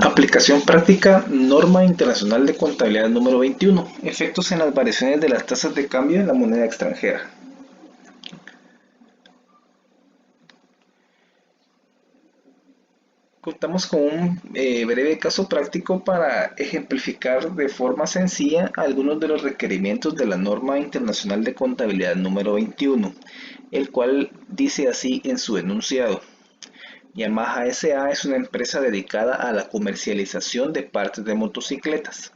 Aplicación práctica, norma internacional de contabilidad número 21. Efectos en las variaciones de las tasas de cambio en la moneda extranjera. Contamos con un breve caso práctico para ejemplificar de forma sencilla algunos de los requerimientos de la norma internacional de contabilidad número 21, el cual dice así en su enunciado. Yamaha S.A. es una empresa dedicada a la comercialización de partes de motocicletas.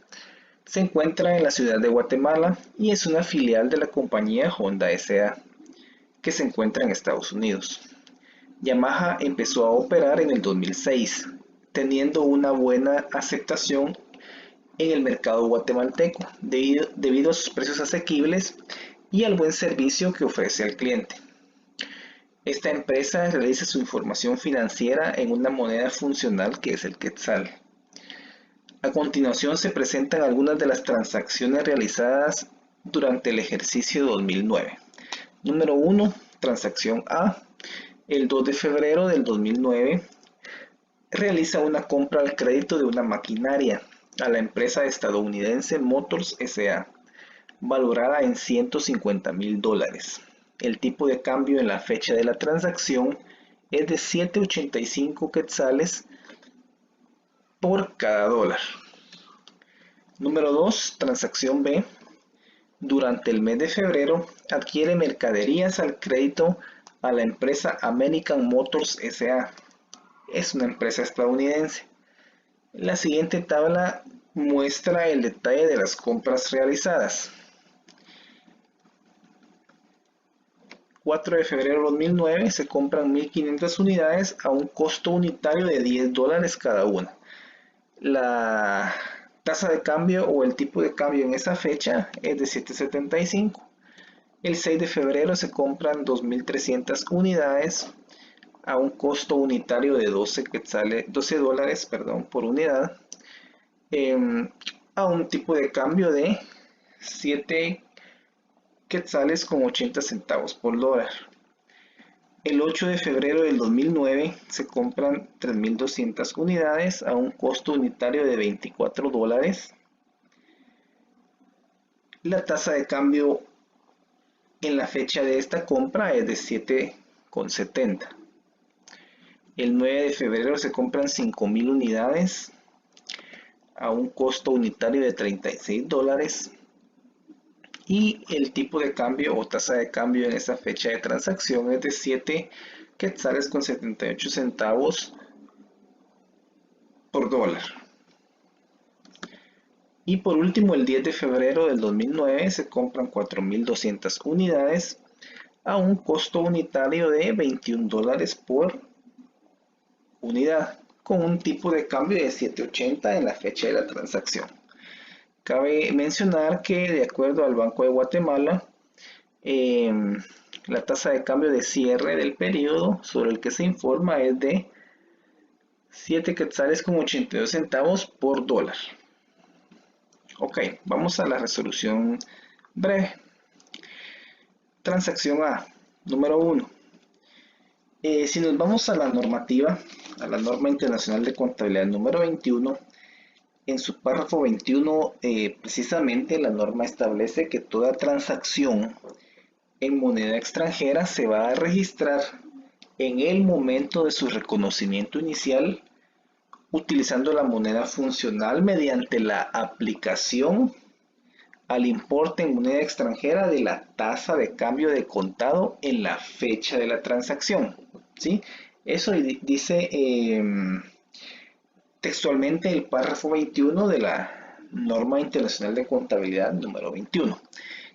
Se encuentra en la ciudad de Guatemala y es una filial de la compañía Honda S.A., que se encuentra en Estados Unidos. Yamaha empezó a operar en el 2006, teniendo una buena aceptación en el mercado guatemalteco debido a sus precios asequibles y al buen servicio que ofrece al cliente. Esta empresa realiza su información financiera en una moneda funcional que es el quetzal. A continuación se presentan algunas de las transacciones realizadas durante el ejercicio 2009. Número 1. Transacción A. El 2 de febrero del 2009 realiza una compra al crédito de una maquinaria a la empresa estadounidense Motors S.A., valorada en $150,000. El tipo de cambio en la fecha de la transacción es de 7.85 quetzales por cada dólar. Número 2. Transacción B. Durante el mes de febrero adquiere mercaderías al crédito a la empresa American Motors S.A. Es una empresa estadounidense. La siguiente tabla muestra el detalle de las compras realizadas. 4 de febrero de 2009 se compran 1.500 unidades a un costo unitario de $10 cada una. La tasa de cambio o el tipo de cambio en esa fecha es de 7.75. El 6 de febrero se compran 2.300 unidades a un costo unitario de $12 por unidad, a un tipo de cambio de 7 quetzales con 80 centavos por dólar. El 8 de febrero del 2009 se compran 3.200 unidades a un costo unitario de $24. La tasa de cambio en la fecha de esta compra es de 7,70. El 9 de febrero se compran 5.000 unidades a un costo unitario de $36. Y el tipo de cambio o tasa de cambio en esa fecha de transacción es de 7 quetzales con 78 centavos por dólar. Y por último, el 10 de febrero del 2009 se compran 4.200 unidades a un costo unitario de $21 por unidad, con un tipo de cambio de 7.80 en la fecha de la transacción. Cabe mencionar que de acuerdo al Banco de Guatemala, la tasa de cambio de cierre del periodo sobre el que se informa es de 7 quetzales con 82 centavos por dólar. Ok, vamos a la resolución breve. Transacción A, número 1. Si nos vamos a la normativa, a la norma internacional de contabilidad número 21, en su párrafo 21, precisamente la norma establece que toda transacción en moneda extranjera se va a registrar en el momento de su reconocimiento inicial utilizando la moneda funcional mediante la aplicación al importe en moneda extranjera de la tasa de cambio de contado en la fecha de la transacción, ¿sí? Eso dice textualmente el párrafo 21 de la norma internacional de contabilidad número 21,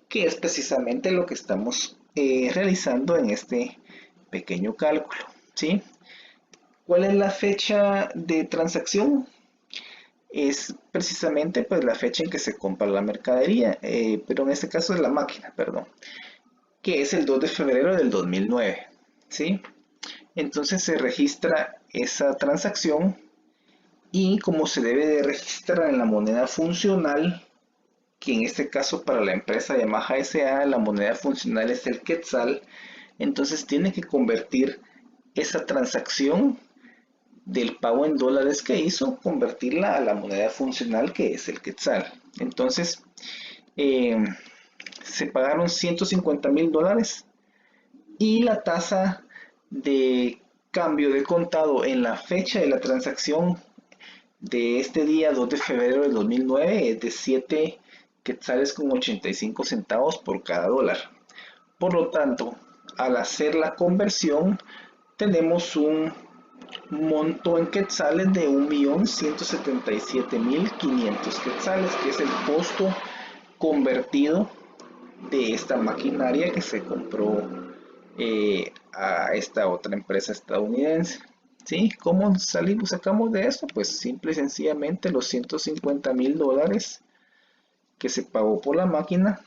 que es precisamente lo que estamos realizando en este pequeño cálculo, ¿sí? ¿Cuál es la fecha de transacción? Es precisamente pues la fecha en que se compra la mercadería, pero en este caso es la máquina, perdón, que es el 2 de febrero del 2009, ¿sí? Entonces se registra esa transacción y como se debe de registrar en la moneda funcional, que en este caso para la empresa Yamaha S.A. la moneda funcional es el quetzal, entonces tiene que convertir esa transacción del pago en dólares que hizo, convertirla a la moneda funcional que es el quetzal. Entonces, eh, se pagaron $150,000 y la tasa de cambio de contado en la fecha de la transacción de este día 2 de febrero del 2009 es de 7 quetzales con 85 centavos por cada dólar. Por lo tanto, al hacer la conversión, tenemos un monto en quetzales de 1.177.500 quetzales, que es el costo convertido de esta maquinaria que se compró a esta otra empresa estadounidense. ¿Sí? ¿Cómo sacamos de esto? Pues simple y sencillamente los $150,000 que se pagó por la máquina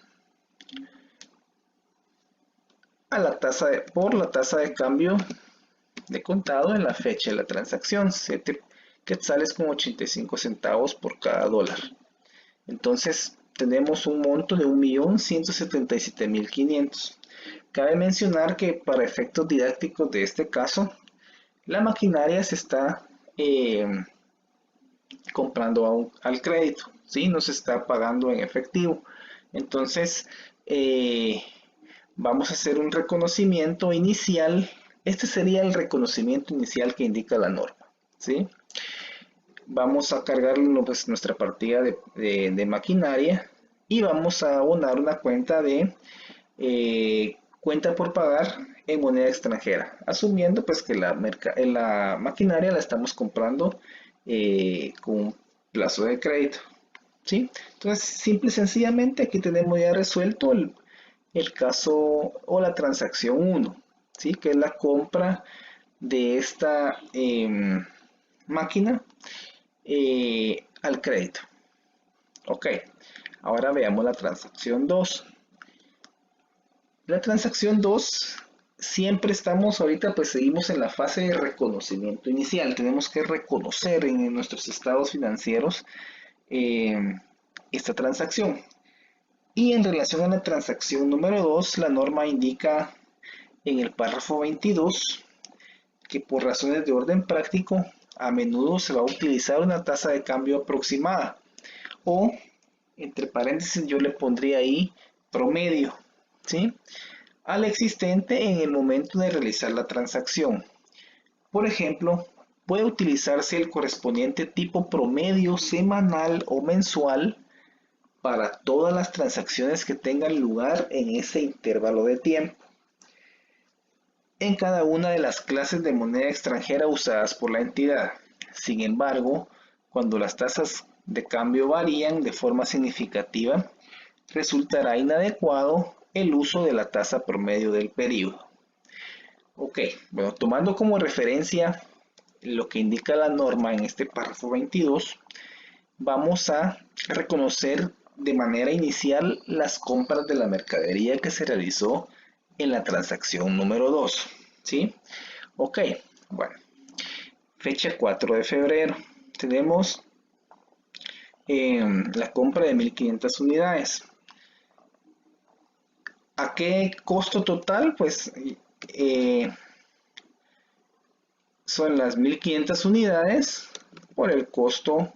por la tasa de cambio de contado en la fecha de la transacción, 7 quetzales con 85 centavos por cada dólar. Entonces tenemos un monto de 1.177.500. Cabe mencionar que para efectos didácticos de este caso, la maquinaria se está comprando al crédito, ¿sí? No se está pagando en efectivo. Entonces, vamos a hacer un reconocimiento inicial. Este sería el reconocimiento inicial que indica la norma, ¿sí? Vamos a cargar pues, nuestra partida de maquinaria y vamos a abonar una cuenta de cuenta por pagar en moneda extranjera, asumiendo pues que la maquinaria la estamos comprando con un plazo de crédito, ¿sí? Entonces, simple y sencillamente aquí tenemos ya resuelto el caso o la transacción 1, ¿sí? Que es la compra de esta máquina al crédito. Ok, ahora veamos la transacción 2. La transacción 2, siempre estamos ahorita, pues seguimos en la fase de reconocimiento inicial. Tenemos que reconocer en nuestros estados financieros esta transacción. Y en relación a la transacción número 2, la norma indica en el párrafo 22 que por razones de orden práctico, a menudo se va a utilizar una tasa de cambio aproximada o, entre paréntesis, yo le pondría ahí promedio, ¿sí? Al existente en el momento de realizar la transacción. Por ejemplo, puede utilizarse el correspondiente tipo promedio semanal o mensual para todas las transacciones que tengan lugar en ese intervalo de tiempo en cada una de las clases de moneda extranjera usadas por la entidad. Sin embargo, cuando las tasas de cambio varían de forma significativa, resultará inadecuado el uso de la tasa promedio del periodo. Ok, bueno, tomando como referencia lo que indica la norma en este párrafo 22, vamos a reconocer de manera inicial las compras de la mercadería que se realizó en la transacción número 2, ¿sí? Ok, bueno, fecha 4 de febrero, tenemos la compra de 1.500 unidades. ¿A qué costo total? Pues son las 1.500 unidades por el costo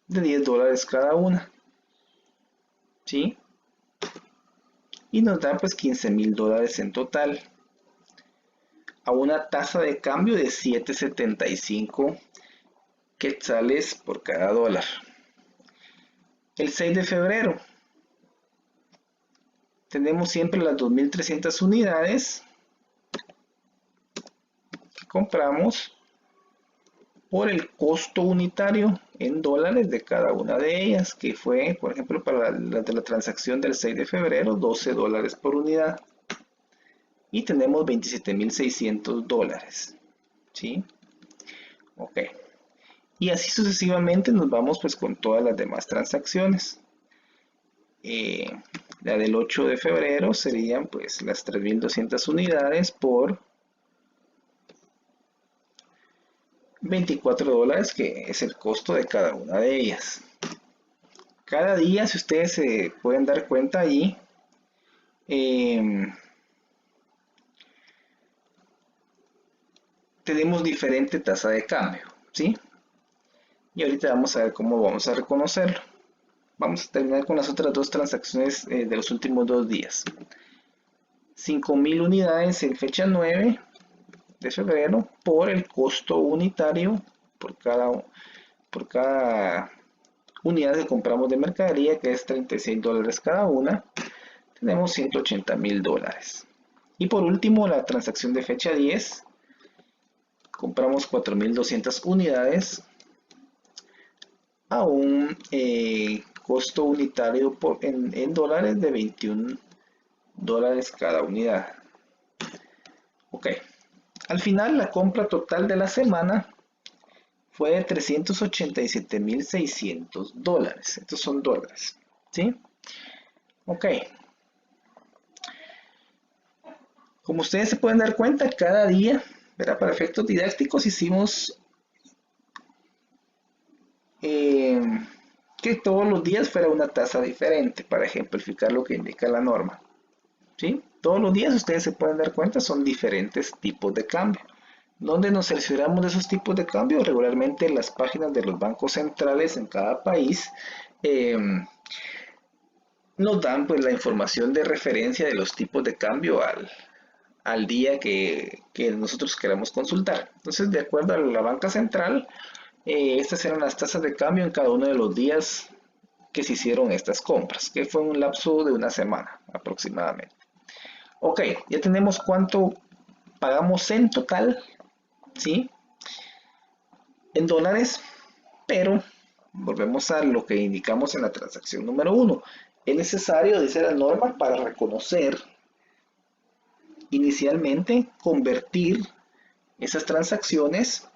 de $10 cada una, ¿sí? Y nos da pues $15,000 en total, a una tasa de cambio de 7.75 quetzales por cada dólar. El 6 de febrero tenemos siempre las 2.300 unidades que compramos por el costo unitario en dólares de cada una de ellas, que fue, por ejemplo, para la de la transacción del 6 de febrero, $12 por unidad. Y tenemos $27,600, ¿sí? Ok. Y así sucesivamente nos vamos pues con todas las demás transacciones. La del 8 de febrero serían pues las 3.200 unidades por $24, que es el costo de cada una de ellas. Cada día, si ustedes se pueden dar cuenta allí, tenemos diferente tasa de cambio, ¿sí? Y ahorita vamos a ver cómo vamos a reconocerlo. Vamos a terminar con las otras dos transacciones de los últimos 2 días. 5.000 unidades en fecha 9 de febrero por el costo unitario por cada unidad que compramos de mercadería, que es $36 cada una. Tenemos $180.000. Y por último, la transacción de fecha 10. Compramos 4.200 unidades a un costo unitario en dólares de $21 cada unidad. Ok. Al final, la compra total de la semana fue de $387.600. Estos son dólares. ¿Sí? Ok. Como ustedes se pueden dar cuenta, cada día, ¿verdad? Para efectos didácticos hicimos que todos los días fuera una tasa diferente para ejemplificar lo que indica la norma. ¿Sí? Todos los días ustedes se pueden dar cuenta son diferentes tipos de cambio. ¿Dónde nos cercioramos de esos tipos de cambio? Regularmente en las páginas de los bancos centrales en cada país nos dan pues la información de referencia de los tipos de cambio al día que nosotros queramos consultar. Entonces, de acuerdo a la banca central, estas eran las tasas de cambio en cada uno de los días que se hicieron estas compras, que fue un lapso de una semana aproximadamente. Ok, ya tenemos cuánto pagamos en total, ¿sí? En dólares, pero volvemos a lo que indicamos en la transacción número 1. Es necesario, dice la norma, para reconocer inicialmente convertir esas transacciones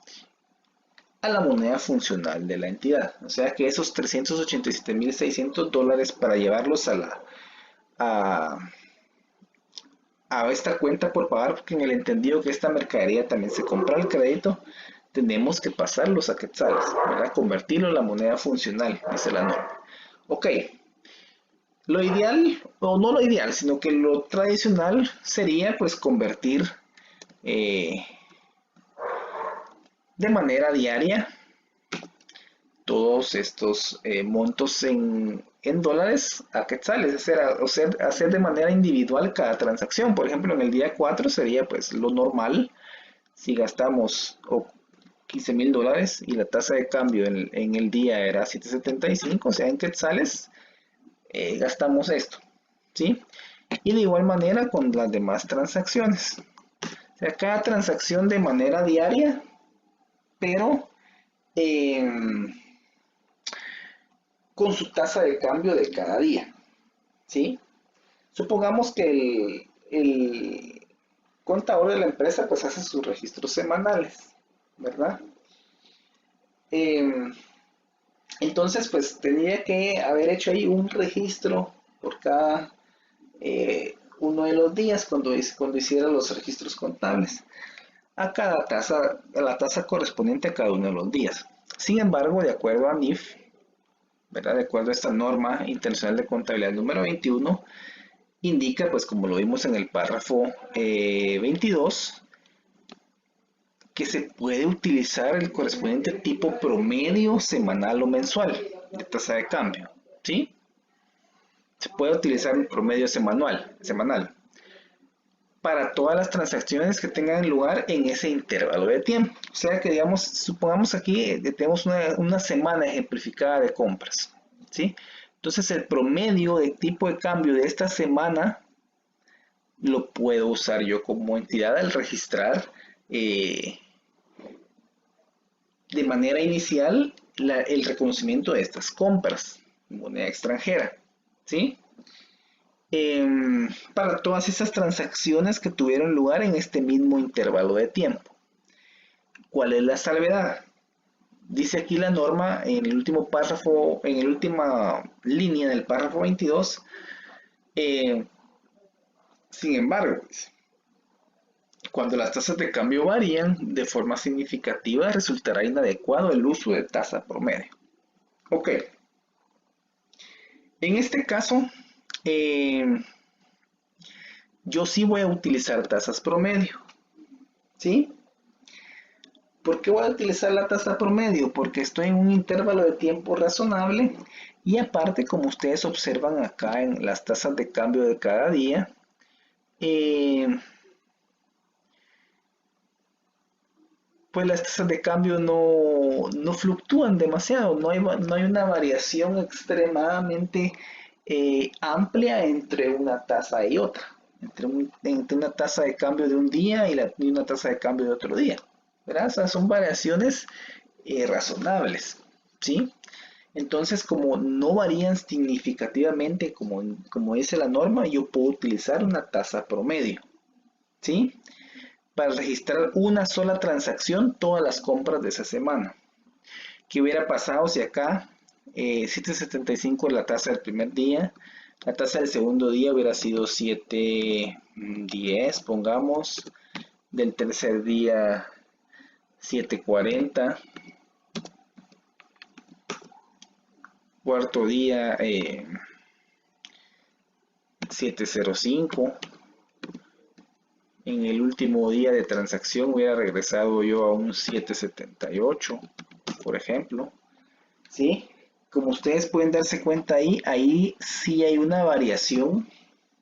a la moneda funcional de la entidad. O sea que esos $387.600 para llevarlos a esta cuenta por pagar, porque en el entendido que esta mercadería también se compra al crédito, tenemos que pasarlos a quetzales, ¿verdad? Convertirlo en la moneda funcional, dice la norma. Ok, lo ideal, o no lo ideal, sino que lo tradicional sería pues convertir de manera diaria todos estos montos en dólares a quetzales, hacer de manera individual cada transacción. Por ejemplo, en el día 4 sería pues lo normal si gastamos $15.000 y la tasa de cambio en el día era 7.75, o sea, en quetzales gastamos esto, ¿sí? Y de igual manera con las demás transacciones. O sea, cada transacción de manera diaria, pero con su tasa de cambio de cada día, ¿sí? Supongamos que el contador de la empresa pues hace sus registros semanales, ¿verdad? Entonces pues tenía que haber hecho ahí un registro por cada uno de los días cuando hiciera los registros contables a la tasa correspondiente a cada uno de los días. Sin embargo, de acuerdo a NIF, ¿verdad? De acuerdo a esta norma internacional de contabilidad número 21, indica, pues como lo vimos en el párrafo 22, que se puede utilizar el correspondiente tipo promedio semanal o mensual de tasa de cambio, ¿sí? Se puede utilizar un promedio semanal para todas las transacciones que tengan lugar en ese intervalo de tiempo. O sea que, digamos, supongamos aquí tenemos una semana ejemplificada de compras, ¿sí? Entonces el promedio de tipo de cambio de esta semana lo puedo usar yo como entidad al registrar de manera inicial el reconocimiento de estas compras en moneda extranjera, ¿sí? Para todas esas transacciones que tuvieron lugar en este mismo intervalo de tiempo. ¿Cuál es la salvedad? Dice aquí la norma en el último párrafo, en la última línea del párrafo 22, sin embargo, cuando las tasas de cambio varían de forma significativa, resultará inadecuado el uso de tasa promedio. Ok. En este caso, yo sí voy a utilizar tasas promedio, ¿sí? ¿Por qué voy a utilizar la tasa promedio? Porque estoy en un intervalo de tiempo razonable y aparte, como ustedes observan acá en las tasas de cambio de cada día, eh, pues las tasas de cambio no fluctúan demasiado, no hay una variación extremadamente amplia entre una tasa y otra, entre una tasa de cambio de un día y una tasa de cambio de otro día, ¿verdad? O sea, son variaciones razonables, ¿sí? Entonces, como no varían significativamente como dice la norma, yo puedo utilizar una tasa promedio, ¿sí? Para registrar una sola transacción todas las compras de esa semana. ¿Qué hubiera pasado si acá 7.75 es la tasa del primer día? La tasa del segundo día hubiera sido 7.10, pongamos. Del tercer día 7.40. Cuarto día 7.05. En el último día de transacción hubiera regresado yo a un 7.78, por ejemplo. ¿Sí? Como ustedes pueden darse cuenta ahí sí hay una variación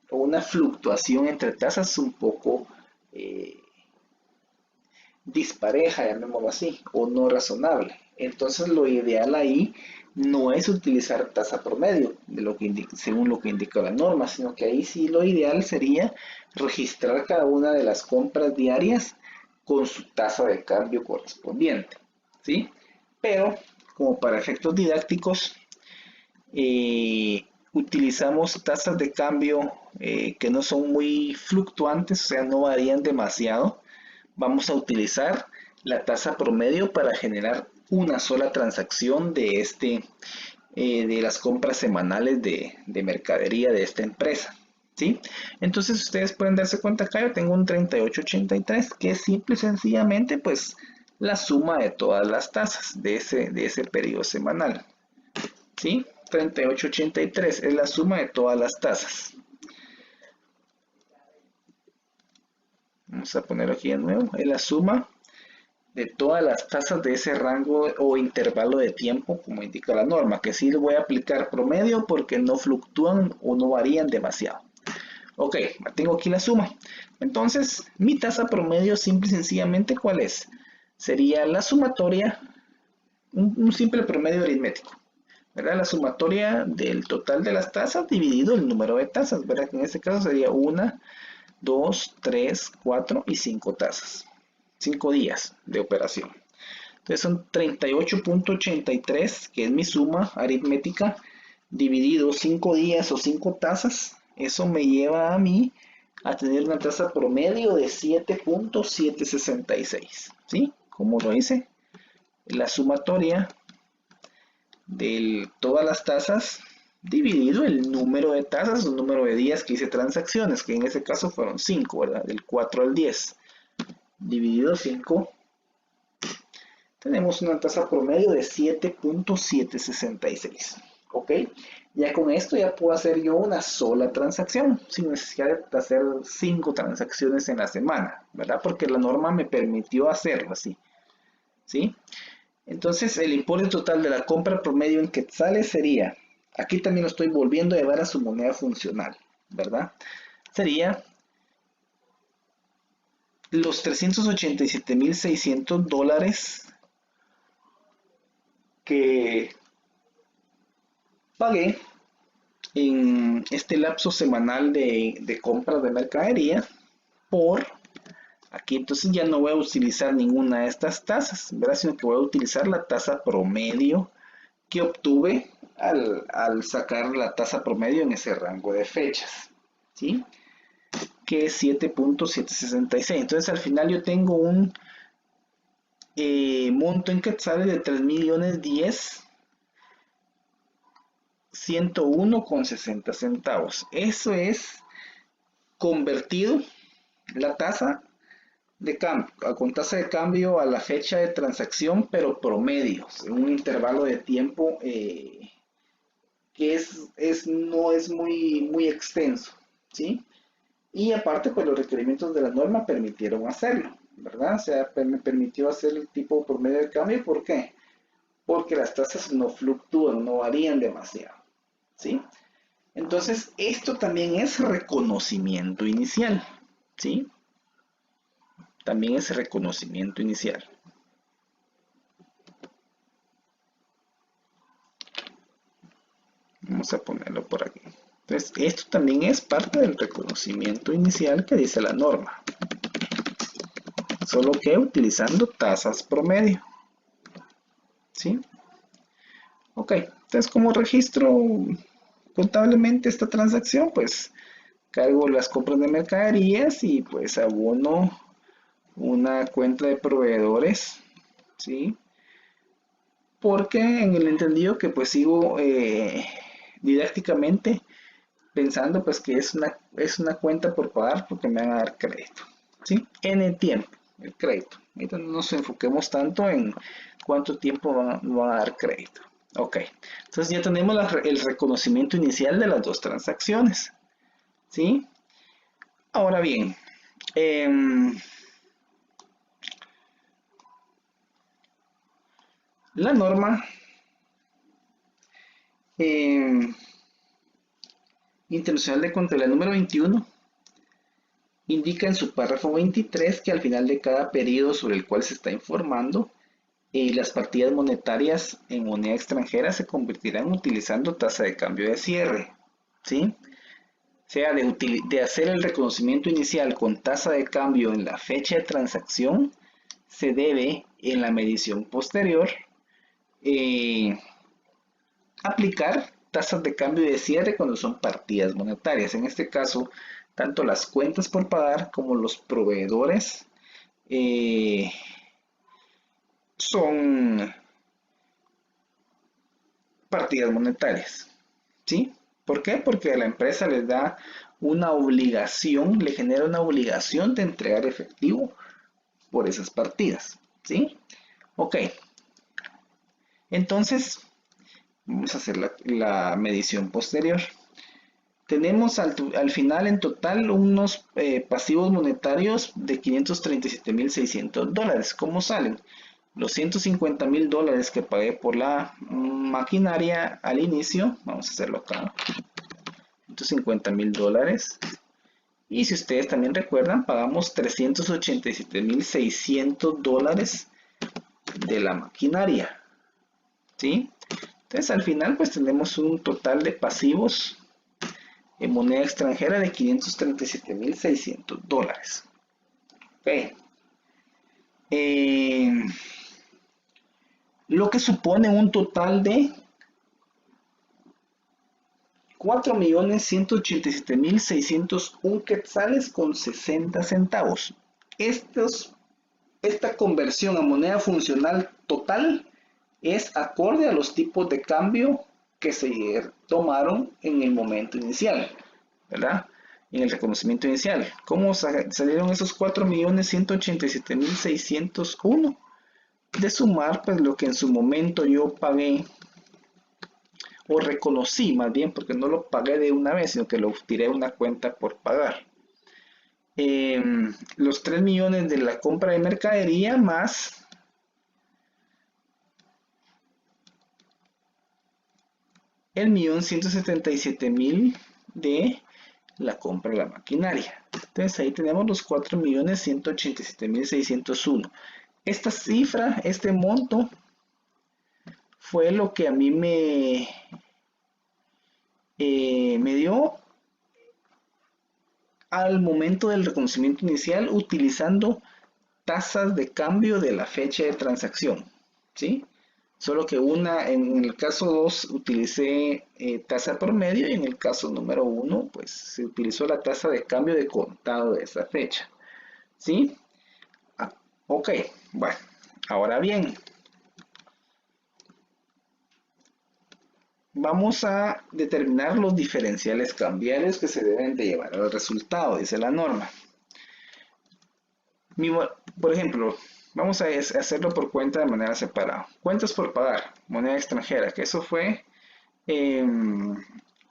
o una fluctuación entre tasas un poco eh, dispareja, llamémoslo así, o no razonable. Entonces lo ideal ahí no es utilizar tasa promedio, según lo que indica la norma, sino que ahí sí lo ideal sería registrar cada una de las compras diarias con su tasa de cambio correspondiente, ¿sí? Pero como para efectos didácticos, utilizamos tasas de cambio que no son muy fluctuantes, o sea, no varían demasiado. Vamos a utilizar la tasa promedio para generar una sola transacción de las compras semanales de mercadería de esta empresa, ¿sí? Entonces ustedes pueden darse cuenta acá, yo tengo un 38.83 que es simple y sencillamente pues la suma de todas las tasas de ese periodo semanal, ¿sí? 38.83 es la suma de todas las tasas. Vamos a poner aquí de nuevo, es la suma de todas las tasas de ese rango o intervalo de tiempo, como indica la norma, que sí le voy a aplicar promedio porque no fluctúan o no varían demasiado. Ok, tengo aquí la suma. Entonces, mi tasa promedio simple y sencillamente, ¿cuál es? Sería la sumatoria, un simple promedio aritmético, ¿verdad? La sumatoria del total de las tasas dividido el número de tasas, ¿verdad? Que en este caso sería 1, 2, 3, 4 y 5 tasas. 5 días de operación. Entonces son 38.83, que es mi suma aritmética, dividido 5 días o 5 tasas. Eso me lleva a mí a tener una tasa promedio de 7.766. ¿Sí? ¿Cómo lo hice? La sumatoria de todas las tasas dividido el número de tasas, el número de días que hice transacciones, que en ese caso fueron 5, ¿verdad? Del 4 al 10, dividido 5, tenemos una tasa promedio de 7.766. ¿Ok? Ya con esto ya puedo hacer yo una sola transacción, sin necesidad de hacer 5 transacciones en la semana, ¿verdad? Porque la norma me permitió hacerlo así, ¿sí? Entonces el importe total de la compra promedio en quetzales sería, aquí también lo estoy volviendo a llevar a su moneda funcional, ¿verdad? Sería los $387.600 que pagué en este lapso semanal de compras de mercadería por aquí. Entonces ya no voy a utilizar ninguna de estas tasas, ¿verdad? Sino que voy a utilizar la tasa promedio que obtuve al sacar la tasa promedio en ese rango de fechas, ¿sí? Que es 7.766. Entonces al final yo tengo un monto en quetzales de 3.010.101,60 centavos. Eso es convertido la tasa de cambio, con tasa de cambio a la fecha de transacción, pero promedios, en un intervalo de tiempo que no es muy extenso, ¿sí? Y aparte, pues los requerimientos de la norma permitieron hacerlo. ¿verdad? O sea, me permitió hacer el tipo por medio de cambio. ¿Por qué? Porque las tasas no fluctúan, no varían demasiado, ¿sí? Entonces, esto también es reconocimiento inicial, ¿sí? También es reconocimiento inicial. Vamos a ponerlo por aquí. Entonces, esto también es parte del reconocimiento inicial que dice la norma. Solo que utilizando tasas promedio, ¿sí? Ok, entonces como registro contablemente esta transacción, pues cargo las compras de mercaderías y pues abono una cuenta de proveedores, ¿sí? Porque en el entendido que pues sigo didácticamente pensando pues que es una cuenta por pagar porque me van a dar crédito, ¿sí? En el tiempo, el crédito. Entonces no nos enfoquemos tanto en cuánto tiempo van a dar crédito. Ok, entonces ya tenemos el reconocimiento inicial de las dos transacciones, ¿sí? Ahora bien, la norma em, internacional de contabilidad número 21 indica en su párrafo 23 que al final de cada periodo sobre el cual se está informando, las partidas monetarias en moneda extranjera se convertirán utilizando tasa de cambio de cierre, ¿sí? O sea, de hacer el reconocimiento inicial con tasa de cambio en la fecha de transacción, se debe en la medición posterior eh, aplicar tasas de cambio de cierre cuando son partidas monetarias. En este caso, tanto las cuentas por pagar como los proveedores eh, son partidas monetarias, ¿sí? ¿Por qué? Porque a la empresa les da una obligación, le genera una obligación de entregar efectivo por esas partidas, ¿sí? Ok, entonces vamos a hacer la medición posterior. Tenemos al final en total unos pasivos monetarios de $537,600. ¿Cómo salen? Los $150,000 que pagué por la maquinaria al inicio, vamos a hacerlo acá, $150,000. Y si ustedes también recuerdan, pagamos $387,600 de la maquinaria, ¿sí? Entonces al final pues tenemos un total de pasivos en moneda extranjera de $537,600. Ok. Eh, lo que supone un total de 4.187.601 quetzales con 60 centavos. Esta conversión a moneda funcional total es acorde a los tipos de cambio que se tomaron en el momento inicial, ¿verdad? En el reconocimiento inicial. ¿Cómo salieron esos 4.187.601? De sumar pues lo que en su momento yo pagué o reconocí más bien, porque no lo pagué de una vez, sino que lo tiré a una cuenta por pagar. Los 3 millones de la compra de mercadería más el 1.177.000 de la compra de la maquinaria. Entonces ahí tenemos los 4.187.601. Esta cifra, este monto, fue lo que a mí me dio al momento del reconocimiento inicial utilizando tasas de cambio de la fecha de transacción, ¿sí? Solo que en el caso 2 utilicé tasa promedio y en el caso número 1 pues se utilizó la tasa de cambio de contado de esa fecha, ¿sí? Ok, bueno, ahora bien, vamos a determinar los diferenciales cambiarios que se deben de llevar al resultado, dice la norma. Por ejemplo, vamos a hacerlo por cuenta de manera separada. Cuentas por pagar, moneda extranjera, que eso fue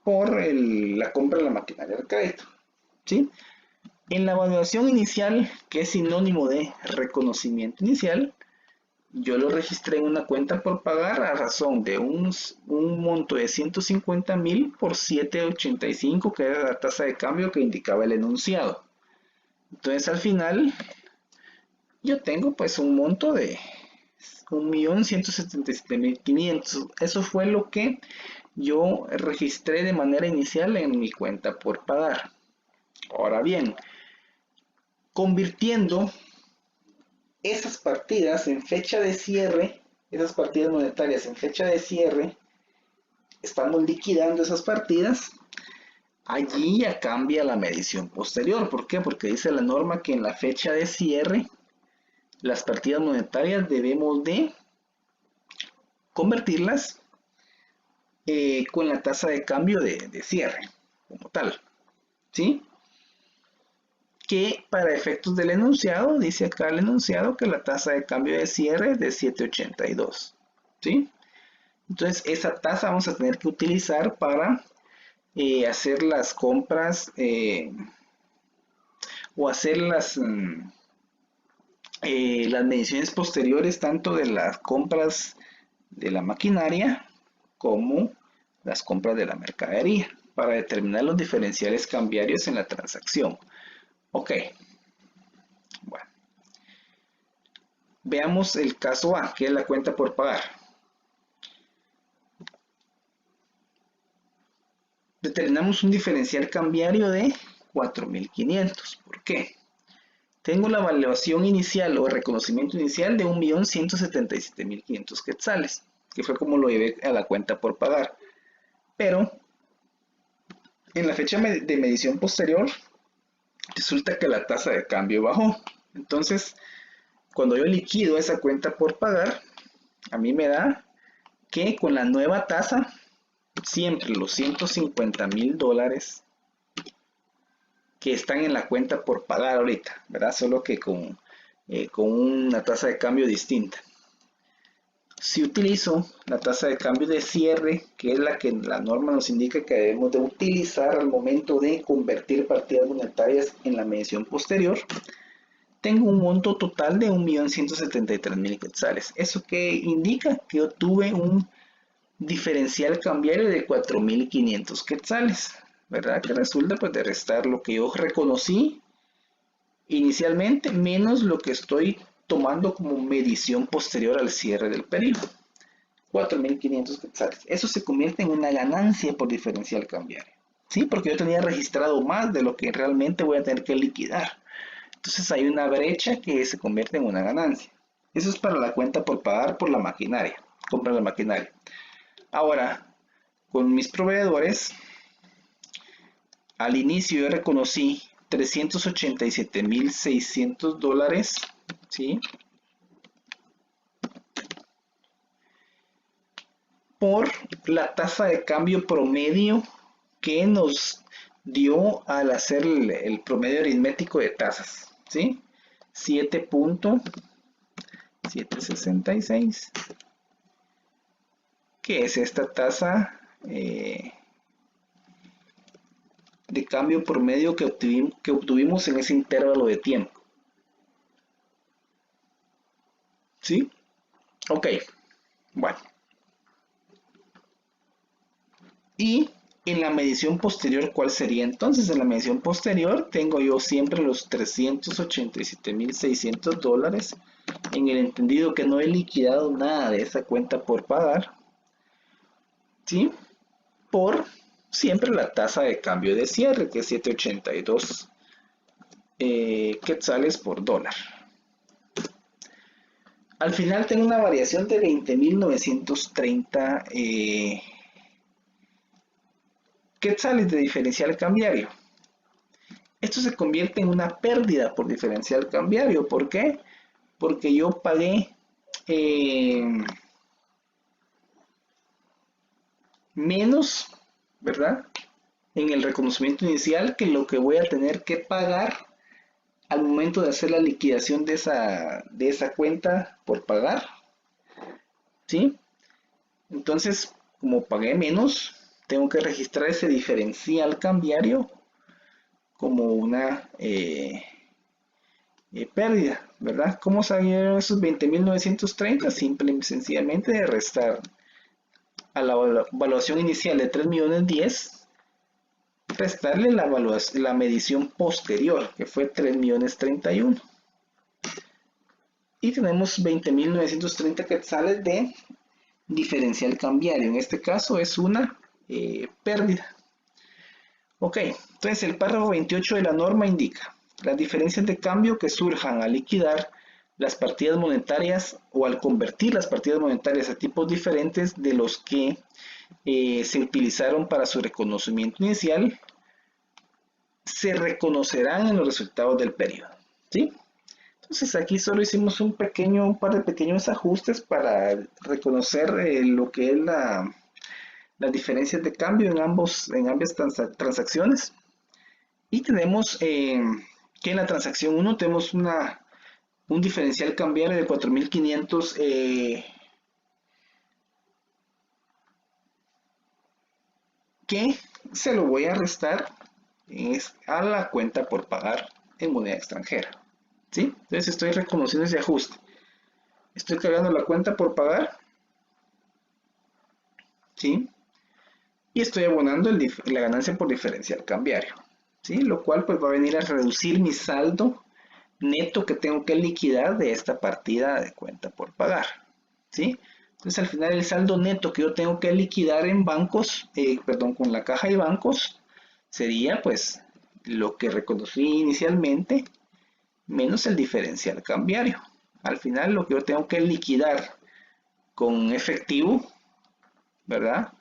por la compra de la maquinaria de crédito, ¿sí? En la evaluación inicial, que es sinónimo de reconocimiento inicial, yo lo registré en una cuenta por pagar a razón de un monto de 150,000 por 7.85, que era la tasa de cambio que indicaba el enunciado. Entonces al final yo tengo pues un monto de 1.177.500. Eso fue lo que yo registré de manera inicial en mi cuenta por pagar. Ahora bien, convirtiendo esas partidas en fecha de cierre, esas partidas monetarias en fecha de cierre, estamos liquidando esas partidas, allí ya cambia la medición posterior. ¿Por qué? Porque dice la norma que en la fecha de cierre, las partidas monetarias debemos de convertirlas con la tasa de cambio de cierre, como tal, ¿sí? Que para efectos del enunciado, dice acá el enunciado que la tasa de cambio de cierre es de 7.82, ¿sí? Entonces esa tasa vamos a tener que utilizar para hacer las compras o hacer las mediciones posteriores tanto de las compras de la maquinaria como las compras de la mercadería para determinar los diferenciales cambiarios en la transacción. Ok, bueno, veamos el caso A, que es la cuenta por pagar. Determinamos un diferencial cambiario de 4.500. ¿Por qué? Tengo la evaluación inicial o reconocimiento inicial de 1.177.500 quetzales, que fue como lo llevé a la cuenta por pagar. Pero en la fecha de medición posterior, resulta que la tasa de cambio bajó. Entonces, cuando yo liquido esa cuenta por pagar, a mí me da que con la nueva tasa, siempre los 150,000 dólares que están en la cuenta por pagar ahorita, ¿verdad? Solo que con una tasa de cambio distinta. Si utilizo la tasa de cambio de cierre, que es la que la norma nos indica que debemos de utilizar al momento de convertir partidas monetarias en la medición posterior, tengo un monto total de 1.173.000 quetzales. ¿Eso que indica? Que yo tuve un diferencial cambiario de 4.500 quetzales, ¿verdad? Que resulta pues de restar lo que yo reconocí inicialmente menos lo que estoy tomando como medición posterior al cierre del periodo. 4.500 quetzales. Eso se convierte en una ganancia por diferencial cambiario, ¿sí? Porque yo tenía registrado más de lo que realmente voy a tener que liquidar. Entonces hay una brecha que se convierte en una ganancia. Eso es para la cuenta por pagar por la maquinaria, compra de la maquinaria. Ahora, con mis proveedores, al inicio yo reconocí 387.600 dólares, ¿sí? Por la tasa de cambio promedio que nos dio al hacer el promedio aritmético de tasas, ¿sí? 7.766, que es esta tasa de cambio promedio que obtuvimos en ese intervalo de tiempo. ¿Sí? Ok, bueno. Y en la medición posterior, ¿cuál sería entonces? En la medición posterior tengo yo siempre los 387.600 dólares, en el entendido que no he liquidado nada de esa cuenta por pagar, ¿sí? Por siempre la tasa de cambio de cierre, que es 7.82 quetzales por dólar. Al final tengo una variación de 20.930 quetzales de diferencial cambiario. Esto se convierte en una pérdida por diferencial cambiario. ¿Por qué? Porque yo pagué menos, ¿verdad? En el reconocimiento inicial que lo que voy a tener que pagar al momento de hacer la liquidación de esa cuenta por pagar, ¿sí? Entonces, como pagué menos, tengo que registrar ese diferencial cambiario como una pérdida, ¿verdad? ¿Cómo salieron esos 20.930? Simple y sencillamente de restar a la evaluación inicial de 3.010.000, restarle la medición posterior, que fue 3.031.000. Y tenemos 20.930 quetzales de diferencial cambiario. En este caso es una pérdida. Ok, entonces el párrafo 28 de la norma indica las diferencias de cambio que surjan al liquidar las partidas monetarias o al convertir las partidas monetarias a tipos diferentes de los que se utilizaron para su reconocimiento inicial, se reconocerán en los resultados del periodo, ¿sí? Entonces aquí solo hicimos un par de pequeños ajustes para reconocer lo que es las diferencias de cambio en ambas transacciones. Y tenemos que en la transacción 1 tenemos un diferencial cambiario de 4.500 que se lo voy a restar a la cuenta por pagar en moneda extranjera, ¿sí? Entonces estoy reconociendo ese ajuste. Estoy cargando la cuenta por pagar, ¿sí? Y estoy abonando la ganancia por diferencial cambiario, ¿sí? Lo cual pues va a venir a reducir mi saldo neto que tengo que liquidar de esta partida de cuenta por pagar, ¿sí? Entonces al final el saldo neto que yo tengo que liquidar en bancos, con la caja de bancos, sería pues lo que reconocí inicialmente menos el diferencial cambiario. Al final lo que yo tengo que liquidar con efectivo, ¿verdad?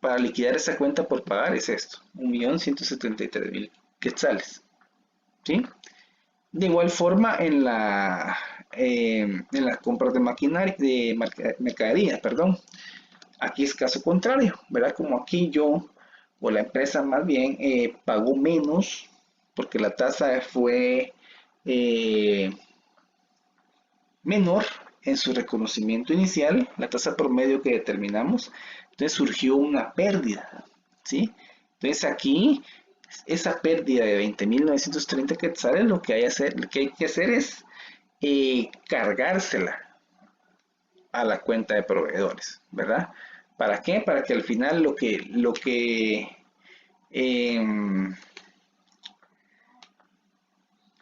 Para liquidar esa cuenta por pagar es esto, 1.173.000 quetzales, ¿sí? De igual forma en las compras de maquinaria, de mercadería, perdón. Aquí es caso contrario, ¿verdad? Como aquí yo o la empresa más bien pagó menos porque la tasa fue menor en su reconocimiento inicial, la tasa promedio que determinamos, entonces surgió una pérdida, ¿sí? Entonces aquí, esa pérdida de 20.930 quetzales, lo que hay que hacer es cargársela a la cuenta de proveedores, ¿verdad? ¿Para qué? Para que al final lo que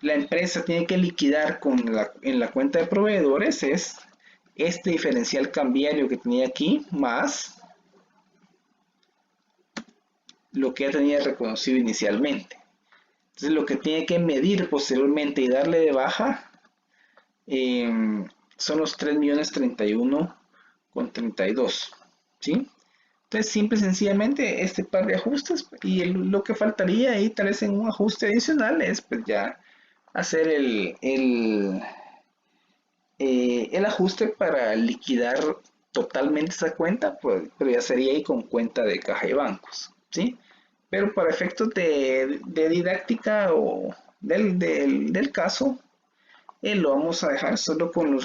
la empresa tiene que liquidar en la cuenta de proveedores es este diferencial cambiario que tenía aquí más lo que ya tenía reconocido inicialmente. Entonces lo que tiene que medir posteriormente y darle de baja son los 3.031.32, ¿sí? Entonces simple y sencillamente este par de ajustes y lo que faltaría ahí tal vez en un ajuste adicional es pues ya hacer el ajuste para liquidar totalmente esa cuenta, pues, pero ya sería ahí con cuenta de caja y bancos, ¿sí? Pero para efectos de didáctica o del caso, lo vamos a dejar solo con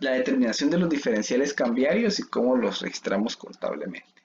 la determinación de los diferenciales cambiarios y cómo los registramos contablemente.